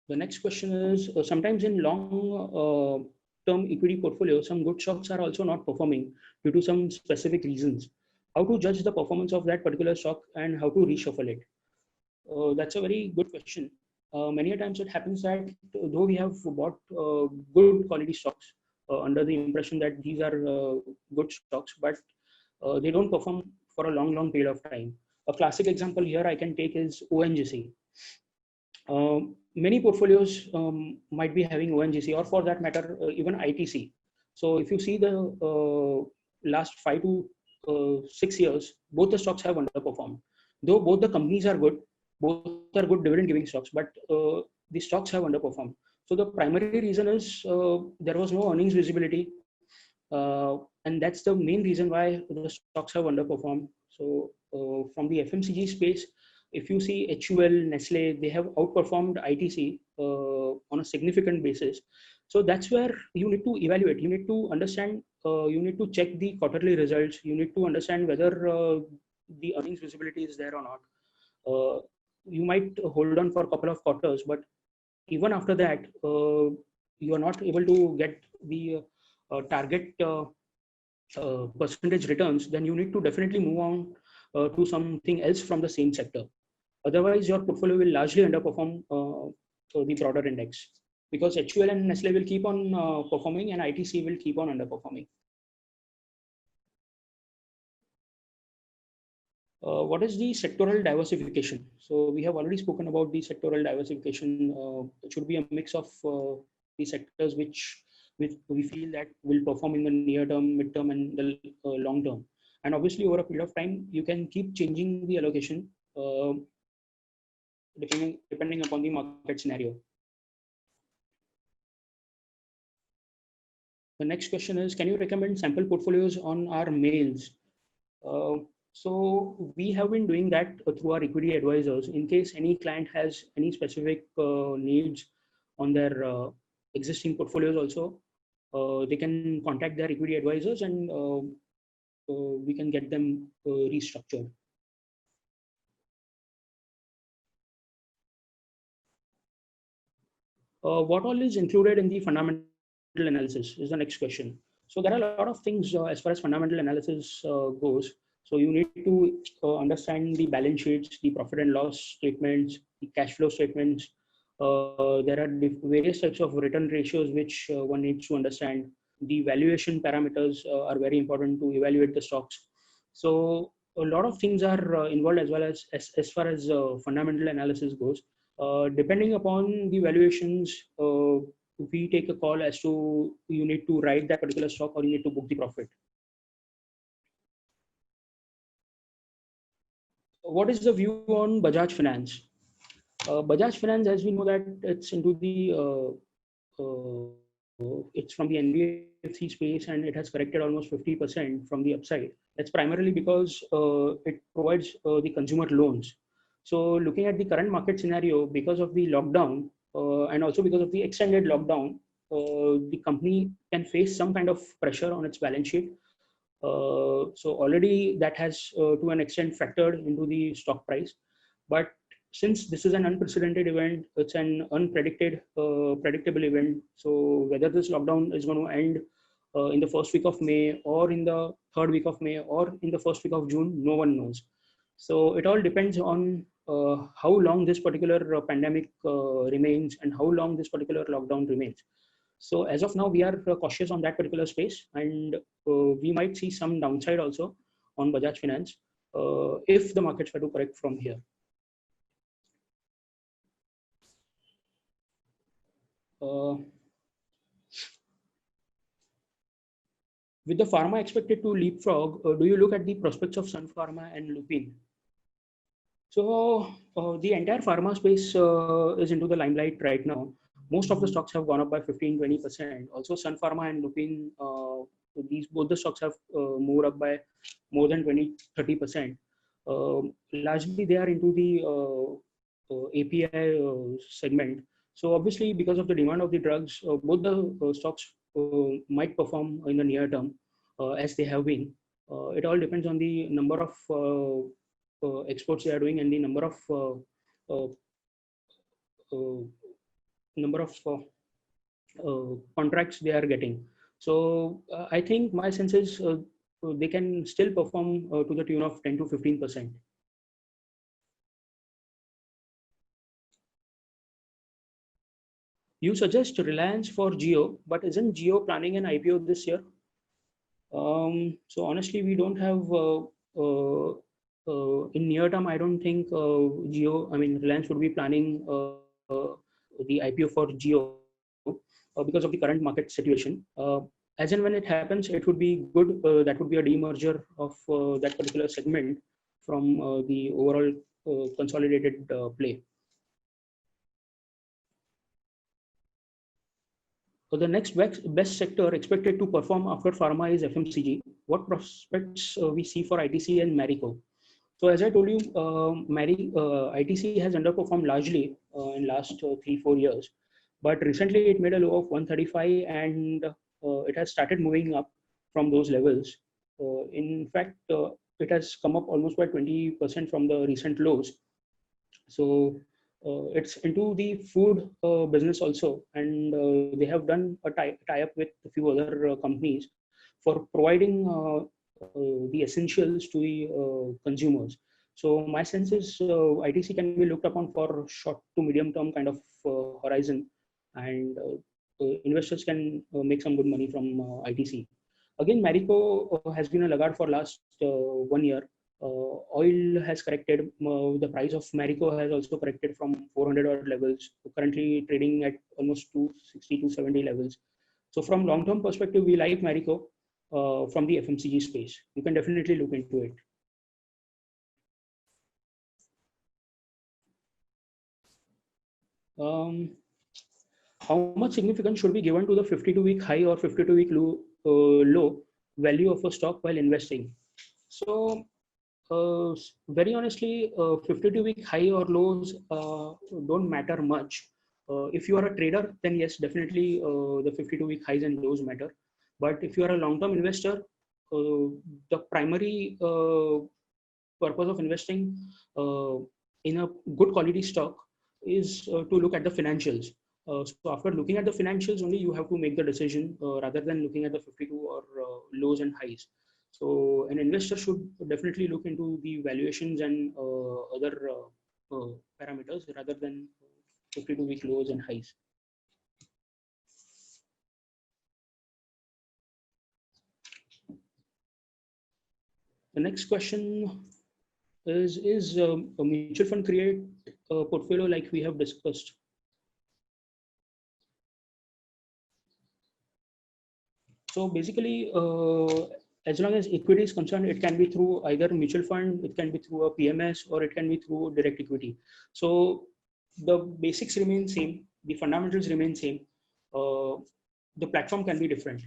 The next question is, sometimes in long term equity portfolio, some good stocks are also not performing due to some specific reasons. How to judge the performance of that particular stock and how to reshuffle it? That's a very good question. Many a times it happens that though we have bought good quality stocks under the impression that these are good stocks, but they don't perform for a long period of time. A classic example here I can take is ONGC. Many portfolios might be having ONGC, or for that matter, even ITC. So if you see the last 5 to 6 years, both the stocks have underperformed. Though both the companies are good, both are good dividend giving stocks, but the stocks have underperformed. So the primary reason is there was no earnings visibility. And that's the main reason why the stocks have underperformed. So from the FMCG space, if you see HUL, Nestle, they have outperformed ITC on a significant basis. So that's where you need to evaluate. You need to understand. You need to check the quarterly results. You need to understand whether the earnings visibility is there or not. You might hold on for a couple of quarters, but even after that, you are not able to get the target percentage returns, then you need to definitely move on to something else from the same sector. Otherwise, your portfolio will largely underperform the broader index, because HUL and Nestle will keep on performing and ITC will keep on underperforming. What is the sectoral diversification? So we have already spoken about the sectoral diversification. It should be a mix of the sectors which we feel that will perform in the near term, mid term, and the long term. And obviously, over a period of time, you can keep changing the allocation depending upon the market scenario. The next question is, can you recommend sample portfolios on our mails? So we have been doing that through our equity advisors. In case any client has any specific needs on their existing portfolios also, they can contact their equity advisors and we can get them restructured. What all is included in the fundamental analysis is the next question. So there are a lot of things as far as fundamental analysis goes. So you need to understand the balance sheets, the profit and loss statements, the cash flow statements. There are various types of return ratios which one needs to understand. The valuation parameters are very important to evaluate the stocks. So a lot of things are involved as well as far as fundamental analysis goes. Depending upon the valuations, we take a call as to you need to write that particular stock or you need to book the profit. What is the view on Bajaj Finance? Bajaj Finance, as we know that it's into the it's from the NBFC space and it has corrected almost 50% from the upside. That's primarily because it provides the consumer loans. So looking at the current market scenario, because of the lockdown and also because of the extended lockdown, the company can face some kind of pressure on its balance sheet. So already that has to an extent factored into the stock price. But since this is an unprecedented event, it's an predictable event. So whether this lockdown is going to end in the first week of May or in the third week of May or in the first week of June, no one knows. So it all depends on how long this particular pandemic remains and how long this particular lockdown remains. So as of now, we are cautious on that particular space, and we might see some downside also on Bajaj Finance if the markets were to correct from here. With the pharma expected to leapfrog, do you look at the prospects of Sun Pharma and Lupin? So the entire pharma space is into the limelight right now. Most of the stocks have gone up by 15-20%. Also, Sun Pharma and Lupin, both the stocks have moved up by more than 20-30%. Largely, they are into the API segment. So obviously, because of the demand of the drugs, both the stocks might perform in the near term as they have been. It all depends on the number of exports they are doing and the number of contracts they are getting. So I think my sense is they can still perform to the tune of 10-15%. You suggest Reliance for Jio, but isn't Jio planning an IPO this year? So honestly, we don't have in near term. I don't think Reliance would be planning the IPO for Jio because of the current market situation. As and when it happens, it would be good. That would be a demerger of that particular segment from the overall consolidated play. So the next best sector expected to perform after pharma is FMCG. What prospects we see for ITC and Marico? So as I told you, ITC has underperformed largely in last 3-4 years, but recently it made a low of 135 and it has started moving up from those levels. In fact, it has come up almost by 20% from the recent lows. So it's into the food business also, and they have done a tie-up with a few other companies for providing the essentials to the consumers. So my sense is ITC can be looked upon for short to medium term kind of horizon, and investors can make some good money from ITC. Again, Marico has been a laggard for last 1 year. Oil has corrected. The price of Marico has also corrected from 400 odd levels, currently trading at almost 260 to 70 levels. So from long-term perspective, we like Marico from the FMCG space. You can definitely look into it. How much significance should be given to the 52-week high or 52-week low value of a stock while investing? So very honestly, 52-week high or lows don't matter much. If you are a trader, then yes, definitely the 52-week highs and lows matter. But if you are a long-term investor, the primary purpose of investing in a good quality stock is to look at the financials. So after looking at the financials only, you have to make the decision rather than looking at the 52 or lows and highs. So an investor should definitely look into the valuations and other parameters rather than 52-week lows and highs. The next question is a mutual fund create a portfolio like we have discussed? So basically, as long as equity is concerned, it can be through either mutual fund, it can be through a PMS, or it can be through direct equity. So the basics remain same, the fundamentals remain same. The platform can be different.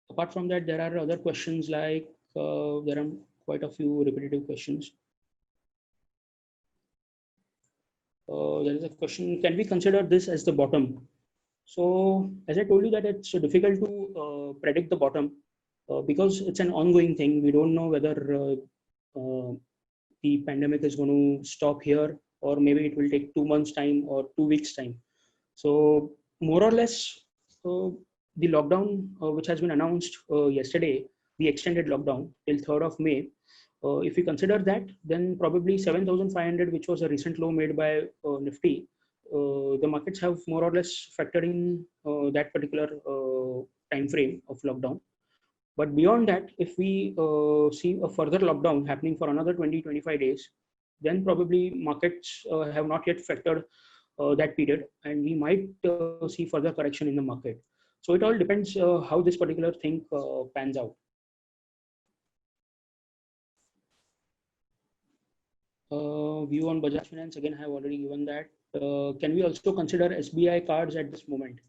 Apart from that, there are other questions like there are quite a few repetitive questions. There is a question, can we consider this as the bottom? So as I told you that it's difficult to predict the bottom because it's an ongoing thing. We don't know whether the pandemic is going to stop here, or maybe it will take 2 months time or 2 weeks time. So more or less, the lockdown which has been announced yesterday, the extended lockdown till 3rd of May, if we consider that, then probably 7,500, which was a recent low made by Nifty, the markets have more or less factored in that particular time frame of lockdown. But beyond that, if we see a further lockdown happening for another 20-25 days, then probably markets have not yet factored that period, and we might see further correction in the market. So it all depends how this particular thing pans out. View on Bajaj Finance, again, I have already given that. Can we also consider SBI cards at this moment?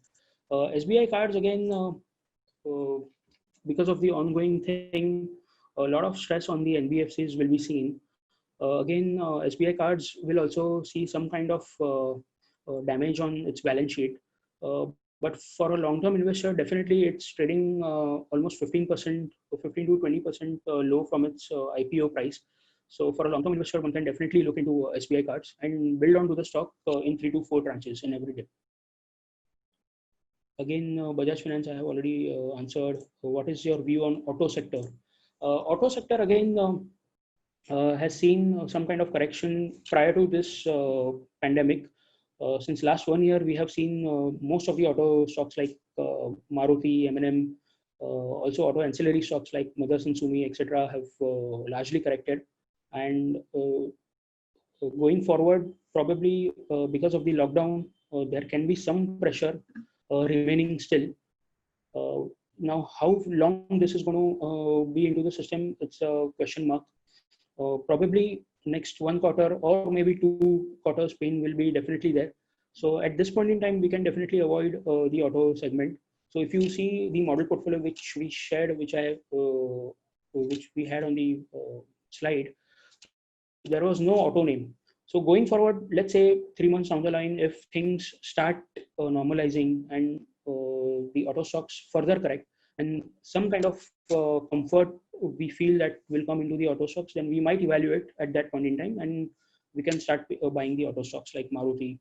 SBI cards, again, because of the ongoing thing, a lot of stress on the NBFCs will be seen. Again, SBI cards will also see some kind of damage on its balance sheet. But for a long-term investor, definitely it's trading almost 15%, 15 to 20% low from its IPO price. So for a long-term investor, one can definitely look into SBI cards and build onto the stock in 3 to 4 tranches in every day. Again, Bajaj Finance, I have already answered. What is your view on auto sector? Auto sector, again, has seen some kind of correction prior to this pandemic. Since last 1 year, we have seen most of the auto stocks like Maruti, M&M, also auto ancillary stocks like Motherson Sumi, etc., have largely corrected. And going forward, probably because of the lockdown, there can be some pressure remaining still. Now, how long this is going to be into the system, it's a question mark. Probably next 1 quarter or maybe 2 quarters pain will be definitely there. So at this point in time, we can definitely avoid the auto segment. So if you see the model portfolio which we shared, which we had on the slide, there was no auto name. So going forward, let's say 3 months down the line, if things start normalizing and the auto stocks further correct, and some kind of comfort we feel that will come into the auto stocks, then we might evaluate at that point in time, and we can start buying the auto stocks like Maruti,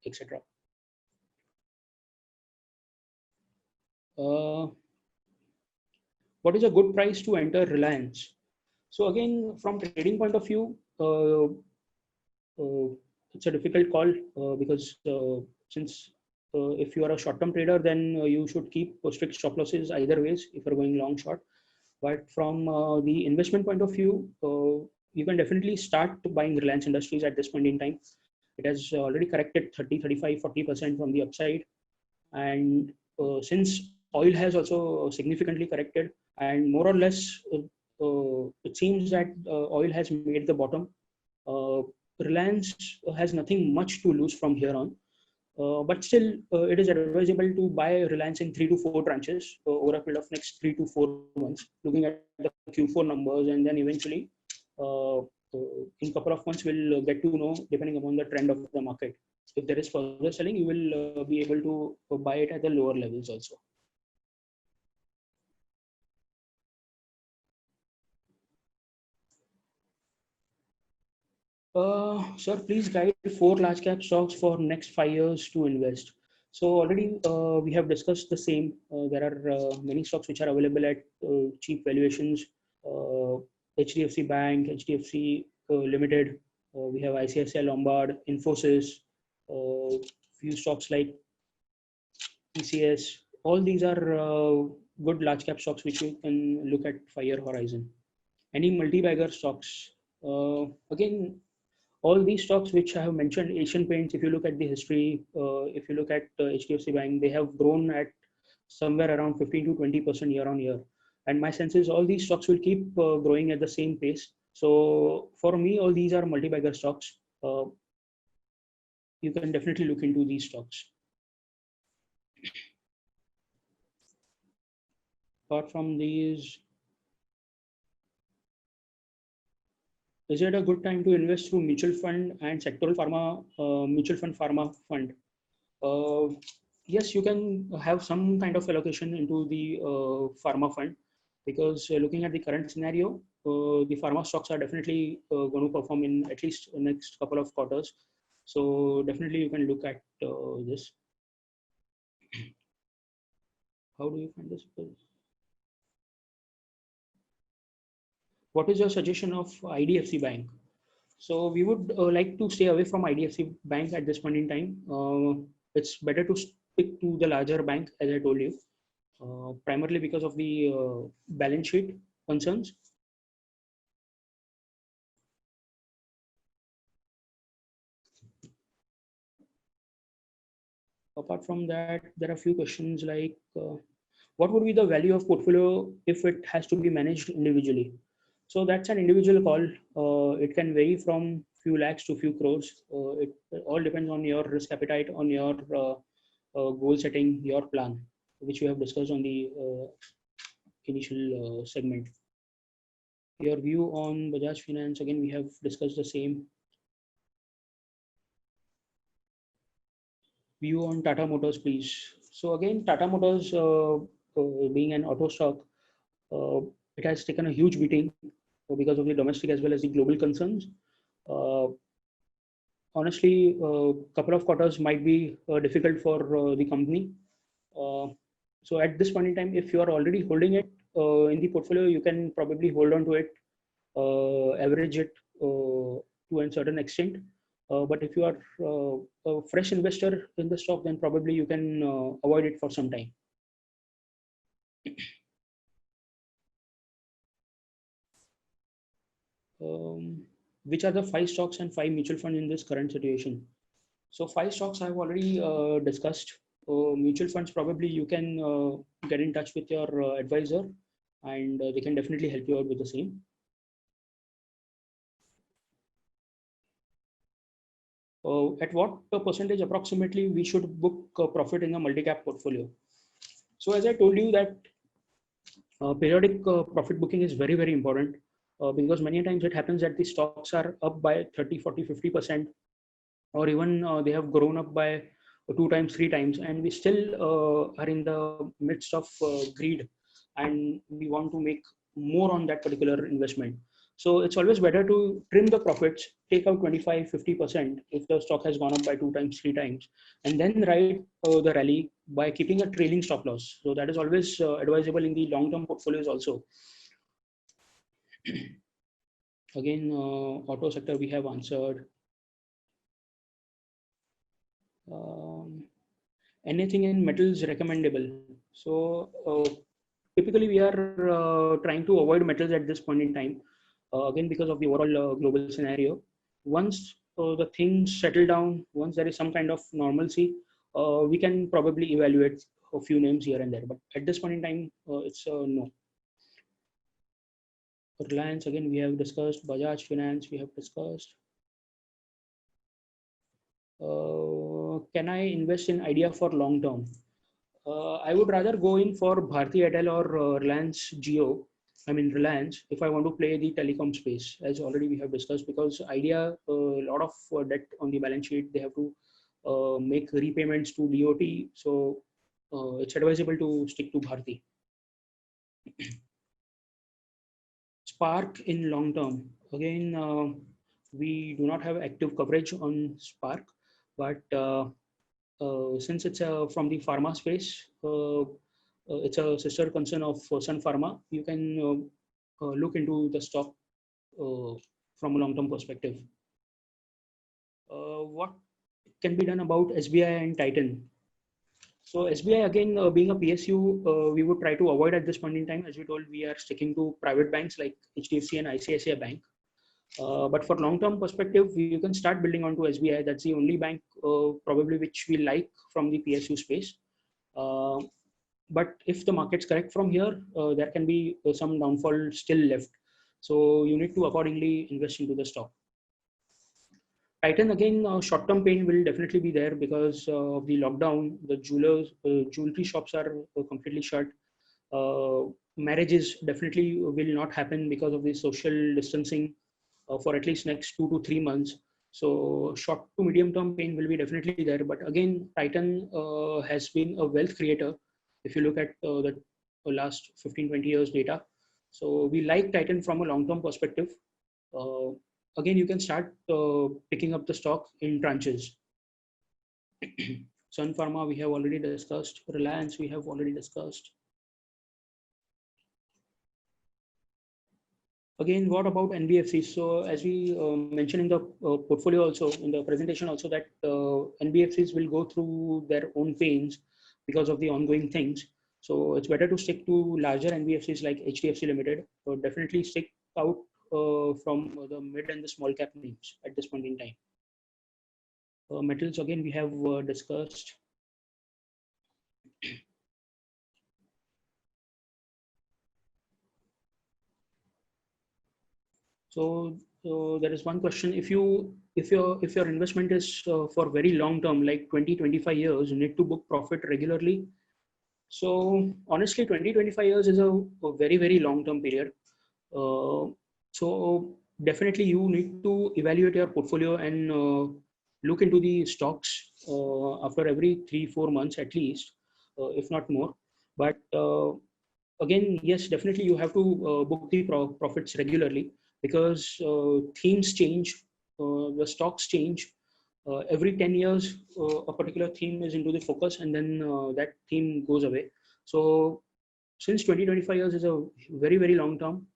etc. What is a good price to enter Reliance? So again, from trading point of view, it's a difficult call because since if you are a short-term trader, then you should keep strict stop losses either ways if you're going long short. But from the investment point of view, you can definitely start buying Reliance Industries at this point in time. It has already corrected 30, 35, 40% from the upside. And since oil has also significantly corrected, and more or less, it seems that oil has made the bottom. Reliance has nothing much to lose from here on. But still, it is advisable to buy Reliance in 3 to 4 tranches over a period of next 3 to 4 months, looking at the Q4 numbers, and then eventually, in a couple of months, we'll get to know, depending upon the trend of the market. If there is further selling, you will be able to buy it at the lower levels also. Sir, please guide 4 large cap stocks for next 5 years to invest. So already we have discussed the same. There are many stocks which are available at cheap valuations. HDFC Bank, HDFC Limited. We have ICICI Lombard, Infosys. Few stocks like TCS. All these are good large cap stocks which you can look at 5 year horizon. Any multi-bagger stocks. Again, all these stocks which I have mentioned, Asian Paints, if you look at the history, if you look at HDFC Bank, they have grown at somewhere around 15 to 20% year on year. And my sense is all these stocks will keep growing at the same pace. So for me, all these are multi-bagger stocks. You can definitely look into these stocks. Apart from these, is it a good time to invest through mutual fund and sectoral pharma, mutual fund pharma fund? Yes, you can have some kind of allocation into the pharma fund, because looking at the current scenario, the pharma stocks are definitely going to perform in at least the next couple of quarters. So definitely you can look at this. How do you find this? What is your suggestion of IDFC Bank? So we would like to stay away from IDFC Bank at this point in time. It's better to stick to the larger bank, as I told you, primarily because of the balance sheet concerns. Apart from that, there are a few questions like, what would be the value of portfolio if it has to be managed individually? So that's an individual call. It can vary from few lakhs to few crores. It all depends on your risk appetite, on your goal setting, your plan, which we have discussed on the initial segment. Your view on Bajaj Finance, again, we have discussed the same. View on Tata Motors, please. So again, Tata Motors, being an auto stock, it has taken a huge beating because of the domestic as well as the global concerns. Honestly, a couple of quarters might be difficult for the company. So at this point in time, if you are already holding it in the portfolio, you can probably hold on to it, average it to a certain extent. But if you are a fresh investor in the stock, then probably you can avoid it for some time. Which are the 5 stocks and 5 mutual funds in this current situation? So 5 stocks I've already discussed. Mutual funds, probably you can get in touch with your advisor, and they can definitely help you out with the same. At what percentage approximately we should book profit in a multi-cap portfolio? So as I told you that periodic profit booking is very, very important because many times it happens that the stocks are up by 30, 40, 50%, or even they have grown up by 2 times, 3 times, and we still are in the midst of greed, and we want to make more on that particular investment. So it's always better to trim the profits, take out 25, 50% if the stock has gone up by 2 times, 3 times, and then ride the rally by keeping a trailing stop loss. So that is always advisable in the long-term portfolios also. Again, auto sector we have answered. Anything in metals recommendable? So typically we are trying to avoid metals at this point in time, again because of the overall global scenario. Once the things settle down, once there is some kind of normalcy, we can probably evaluate a few names here and there, but at this point in time it's no. Reliance again we have discussed. Bajaj Finance we have discussed. Can I invest in Idea for long term? I would rather go in for Bharti Airtel or Reliance Jio. I mean Reliance, if I want to play the telecom space, as already we have discussed, because Idea a lot of debt on the balance sheet. They have to make repayments to DOT, so it's advisable to stick to Bharti. Spark in long term. Again, we do not have active coverage on Spark, but since it's from the pharma space, it's a sister concern of Sun Pharma. You can look into the stock from a long-term perspective. What can be done about SBI and Titan? So SBI again, being a PSU, we would try to avoid at this point in time. As we told, we are sticking to private banks like HDFC and ICICI Bank. But for long-term perspective, you can start building onto SBI. That's the only bank probably which we like from the PSU space. But if the markets correct from here, there can be some downfall still left. So you need to accordingly invest into the stock. Titan again, short-term pain will definitely be there because of the lockdown. The jewelry shops are completely shut. Marriages definitely will not happen because of the social distancing for at least next 2 to 3 months. So short to medium term pain will be definitely there. But again, Titan has been a wealth creator. If you look at the last 15, 20 years data. So we like Titan from a long-term perspective. Again, you can start picking up the stock in tranches. Sun Pharma, we have already discussed. Reliance, we have already discussed. Again, what about NBFCs? So as we mentioned in the portfolio also, in the presentation also, that NBFCs will go through their own pains because of the ongoing things. So it's better to stick to larger NBFCs like HDFC Limited. So definitely stick out from the mid and the small cap names at this point in time. Metals, again, we have discussed. So there is one question: if your investment is for very long term, like 20-25 years, you need to book profit regularly. So honestly, 20-25 years is a very, very long term period. So definitely you need to evaluate your portfolio and look into the stocks after every 3-4 months at least, if not more. But again, yes, definitely you have to book the profits regularly because themes change, the stocks change. Every 10 years, a particular theme is into the focus, and then that theme goes away. So since 20-25 years is a very, very long term,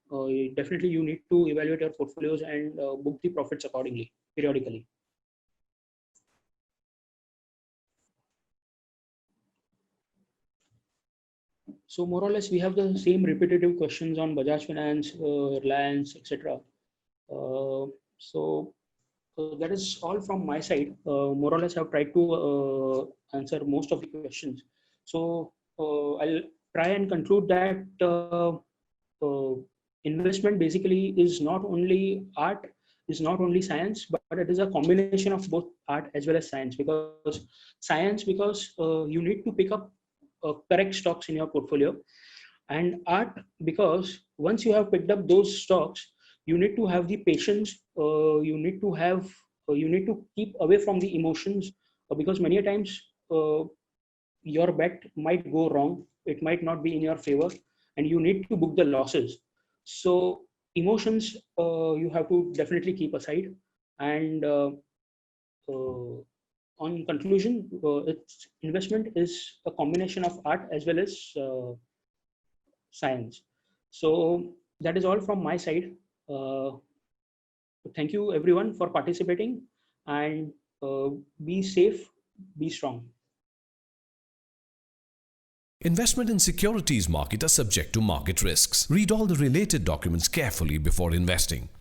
definitely you need to evaluate your portfolios and book the profits accordingly, periodically. So more or less, we have the same repetitive questions on Bajaj Finance, Reliance, etc. So that is all from my side. More or less, I've tried to answer most of the questions. So I'll try and conclude that investment basically is not only art, is not only science, but it is a combination of both art as well as science. Because you need to pick up correct stocks in your portfolio. And art, because once you have picked up those stocks, you need to have the patience. You need to keep away from the emotions, because many a times your bet might go wrong. It might not be in your favor, and you need to book the losses. So emotions, you have to definitely keep aside. And uh, on conclusion, its investment is a combination of art as well as science. So that is all from my side. Uh, Thank you everyone for participating, and be safe, be strong. Investment in securities market are subject to market risks. Read all the related documents carefully before investing.